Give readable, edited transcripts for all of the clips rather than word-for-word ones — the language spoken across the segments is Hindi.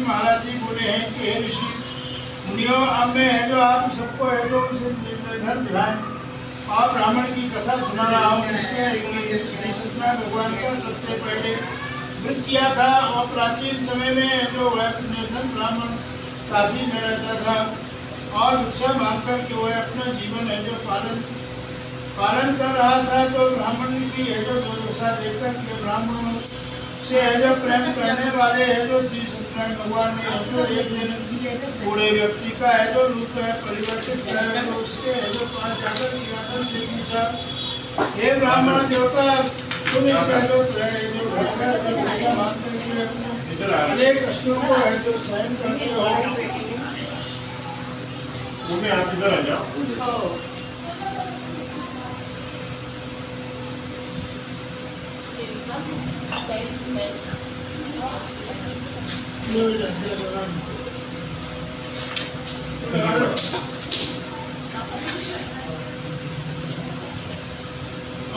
जी महाराज जी बोले हैं कि हे ऋषि मुनियों, अब मैं है जो आप सबको है जो निर्धन विधान और ब्राह्मण की कथा सुना रहा हूँ। इससे श्री सत्यनारायण भगवान का सबसे पहले वृत्त किया था और प्राचीन समय में जो वह निर्धन ब्राह्मण काशी में रहता था और भिक्षा मांग कर के वह अपना जीवन है जो पालन कर रहा था। तो ब्राह्मण की है जो दुर्दशा देखकर के ब्राह्मणों से है जो प्रेम करने वाले है जो श्री सत्यनारायण भगवान ने है जो एक दिन बूढ़े व्यक्ति का है जो रूप है परिवर्तित कर उसके है जो पास जाकर आदर से पूछा, हे ब्राह्मण देवता, तुम इस है जो भिक्षा मांगते हुए अपने अनेक कष्टों को है जो सहन करते हो। आप इधर आ जाओ।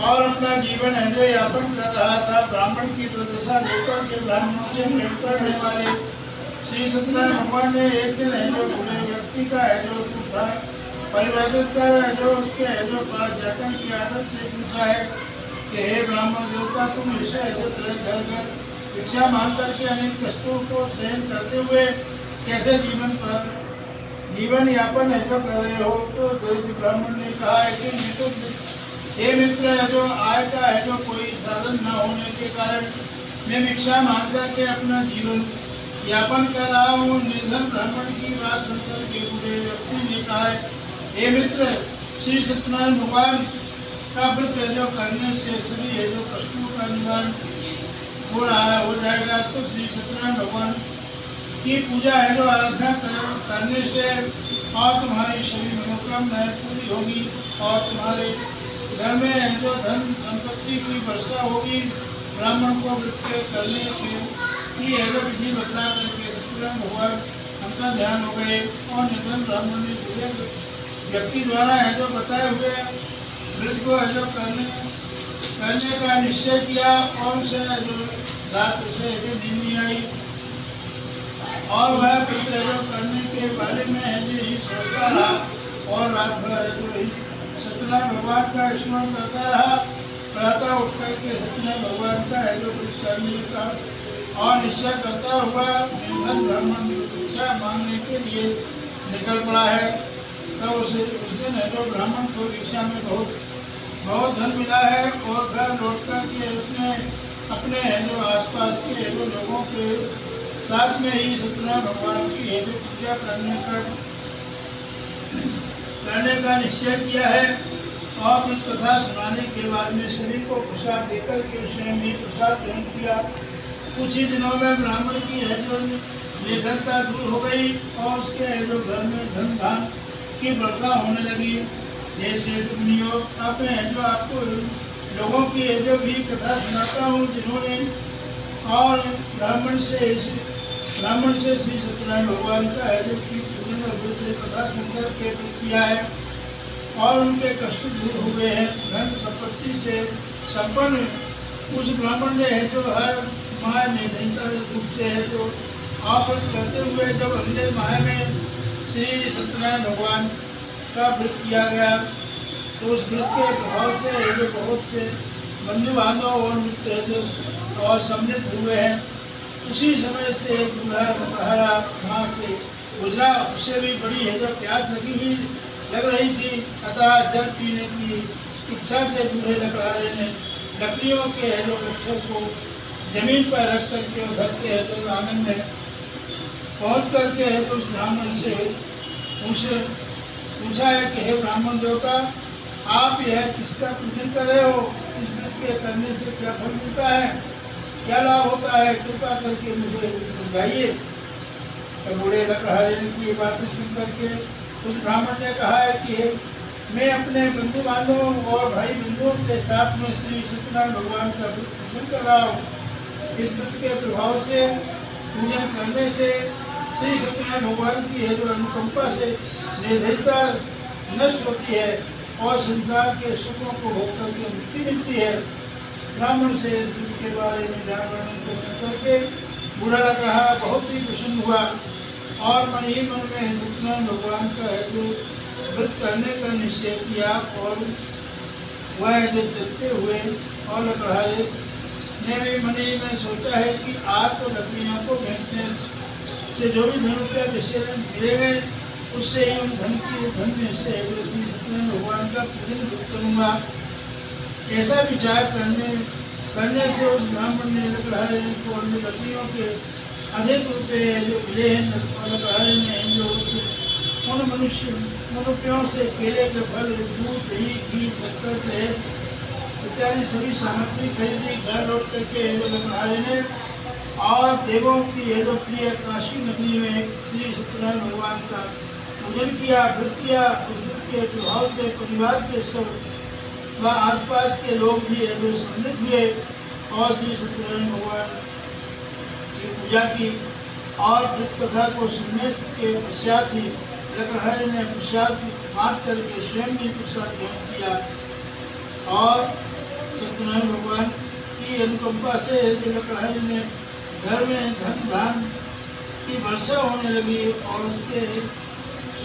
और अपना जीवन है जो यापन कर रहा था। ब्राह्मण की दुर्दशा देखकर के ब्राह्मणों से प्रेम करने वाले श्री सत्यनारायण भगवान ने एक दिन है जो बूढ़े व्यक्ति का है जो था परिवर्तित कर है जो उसके है जो पास जाकर की आदत से पूछा है कि हे ब्राह्मण देवता, तुम ऐसे है जो घर घर भिक्षा मांग करके अनेक कष्टों को सहन करते हुए कैसे जीवन यापन है जो कर रहे हो। तो दरिद्र ब्राह्मण ने कहा है कि हे मित्र है जो आय का है जो कोई साधन न होने के कारण मैं भिक्षा मांग करके अपना जीवन यापन कर रहा हूँ। निर्धन ब्राह्मण की बात सुनकर के बूढ़े व्यक्ति ने कहा है, हे मित्र, श्री सत्यनारायण भगवान का व्रत है जो करने से सभी है जो कष्टों का निवारण हो जाएगा। तो श्री सत्यनारायण भगवान की पूजा है जो आराधना करने से और तुम्हारी सभी मनोकामनाएं पूरी होगी और तुम्हारे घर में है जो धन संपत्ति की वर्षा होगी। ब्राह्मण को व्रत करने की है जो विधि बतला करके सत्यनारायण भगवान अंतर ध्यान हो गए और निर्धन ब्राह्मण ने पूरे व्यक्ति द्वारा है जो बताए हुए व्रत को है जो करने का निश्चय किया और उसे जो रात उसे जो नींद नहीं आई और वह व्रत जो करने के बारे में है जो ही सोचता रहा और रात भर है जो ही सत्यनारायण भगवान का स्मरण करता रहा। प्रातः उठ करके सत्यनारायण भगवान का है जो व्रत करने का और निश्चय करता हुआ निर्धन ब्राह्मण भिक्षा मांगने के लिए निकल पड़ा है। तो उस दिन है जो ब्राह्मण को भिक्षा में बहुत धन मिला है और घर लौट कर के उसने अपने है जो आसपास के है जो लोगों के साथ में ही सत्यनारायण भगवान की है जो पूजा करने का निश्चय किया है। और कुछ कथा सुनाने के बाद में सभी को प्रसाद देकर के स्वयं भी प्रसाद ग्रहण किया। कुछ ही दिनों में ब्राह्मण की है जो निर्धनता दूर हो गई और उसके है जो घर में धन धान की बढ़ता होने लगी। जैसे मुनियों, अब मैं जो आपको लोगों की है जो भी कथा सुनाता हूँ जिन्होंने और ब्राह्मण से श्री सत्यनारायण भगवान का है जो कथा सुनकर के किया है और उनके कष्ट दूर हो गए हैं। धन संपत्ति से संपन्न उस ब्राह्मण ने है जो हर माह निर्धनता रूप से है जो आप करते हुए जब अगले माह में श्री सत्यनारायण भगवान का व्रत किया गया तो उस व्रत के प्रभाव से जो बहुत से बंधु बांधव और मित्र जो और सम्मिलित हुए हैं। उसी समय से एक बूढ़ा वहाँ से गुजरा, उसे भी बड़ी है जो प्यास लग रही थी। अतः जल पीने की इच्छा से बूढ़े लकड़हारे ने लकड़ियों के है जो वृक्षों को जमीन पर रख करके और घर के है तो आंगन में पहुँच करके है तो उस ब्राह्मण से पूछा है कि हे ब्राह्मण देवता, आप यह किसका पूजन कर रहे हो? इस व्रत के करने से क्या फल मिलता है, क्या लाभ होता है, कृपा करके मुझे समझाइए। तो बूढ़े लकड़हारे की बातें सुन करके उस ब्राह्मण ने कहा है कि मैं अपने बंधु बांधवों और भाई बंधुओं के साथ में श्री सत्यनारायण भगवान का पूजन कर रहा हूँ। इस व्रत के प्रभाव से पूजन करने से श्री सत्यनारायण भगवान की है जो अनुकंपा से निर्धनता नष्ट होती है और संसार के सुखों को भोग करके मुक्ति मिलती है। ब्राह्मण से के बारे में जान को सुन करके बुरा लग रहा, बहुत ही प्रसन्न हुआ और मन ही मन में सत्यनारायण भगवान का है जो व्रत करने का निश्चय किया और वह जो चलते हुए और लग रहा ने भी मन ही में सोचा है कि आज तो लकड़ियों को बेचने से जो भी धन रुपया जिससे मिलेंगे उससे ही उन धन में से श्री सत्यनारायण भगवान का पूजन करूँगा। ऐसा विचार करने से उस ब्राह्मण ने लकड़हारे को अन्य लकड़ियों के अधिक रुपये जो मिले हैं लकड़हारे ने जो उन मनुष्यों से केले के फल, दूध, दही, घी, शक्कर, तेल इत्यादि सभी सामग्री खरीदी। घर लौट करके लकड़हारे ने और देवों की ये जो प्रिय काशी नगरी में श्री सत्यनारायण भगवान का पूजन किया, व्रत किया। उस व्रत के प्रभाव से परिवार के सब व आसपास के लोग भी सम्मिलित हुए और श्री सत्यनारायण भगवान की पूजा की और व्रत कथा को सुनने के पश्चात ही लकड़हारे ने प्रसाद बांट करके स्वयं भी प्रसाद ग्रहण किया और सत्यनारायण भगवान की अनुकंपा से लकड़हारे ने घर में धन धान की वर्षा होने लगी और उसके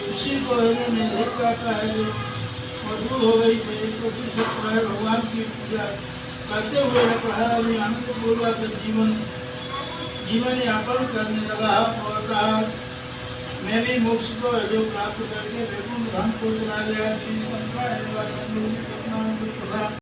उसी को निर्धनता का है जो दूर हो गई थी। तो श्री सत्यनारायण भगवान की पूजा करते हुए लकड़हारा भी आनंदपूर्वक जीवन यापन करने लगा और कहा, मैं भी मोक्ष को जो प्राप्त करके वैकुंठ धाम को चला गया। श्री सत्यनारायण तथा